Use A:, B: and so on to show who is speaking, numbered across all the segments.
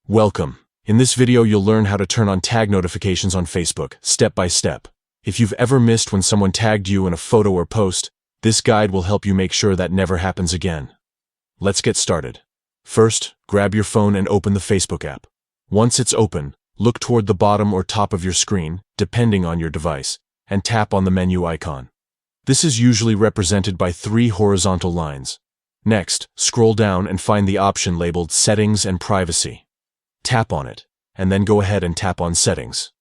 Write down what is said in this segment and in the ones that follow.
A: Welcome. In this video, you'll learn how to turn on tag notifications on Facebook, step by step. If you've ever missed when someone tagged you in a photo or post, this guide will help you make sure that never happens again. Let's get started. First, grab your phone and open the Facebook app. Once it's open, look toward the bottom or top of your screen, depending on your device, and tap on the menu icon. This is usually represented by 3 horizontal lines. Next, scroll down and find the option labeled Settings and Privacy. Tap on it, and then go ahead and tap on Settings.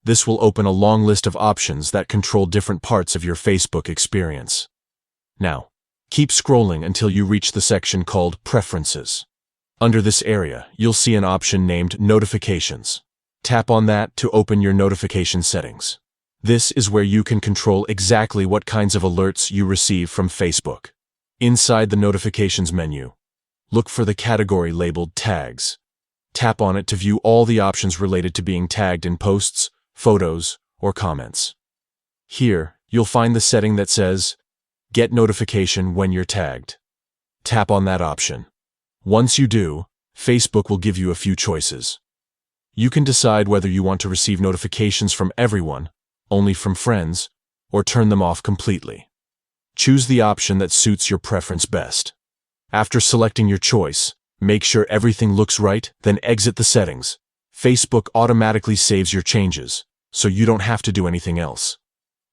A: This will open a long list of options that control different parts of your Facebook experience. Now, keep scrolling until you reach the section called Preferences. Under this area, you'll see an option named Notifications. Tap on that to open your notification settings. This is where you can control exactly what kinds of alerts you receive from Facebook. Inside the Notifications menu, look for the category labeled Tags. Tap on it to view all the options related to being tagged in posts, photos, or comments. Here, you'll find the setting that says, Get notification when you're tagged. Tap on that option. Once you do, Facebook will give you a few choices. You can decide whether you want to receive notifications from everyone, only from friends, or turn them off completely. Choose the option that suits your preference best. After selecting your choice, make sure everything looks right, then exit the settings. Facebook automatically saves your changes, so you don't have to do anything else.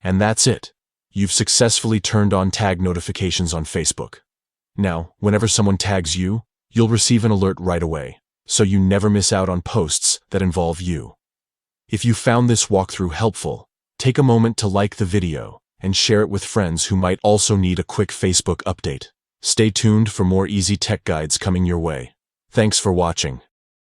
A: And that's it. You've successfully turned on tag notifications on Facebook. Now, whenever someone tags you, you'll receive an alert right away, so you never miss out on posts that involve you. If you found this walkthrough helpful, take a moment to like the video and share it with friends who might also need a quick Facebook update. Stay tuned for more easy tech guides coming your way. Thanks for watching.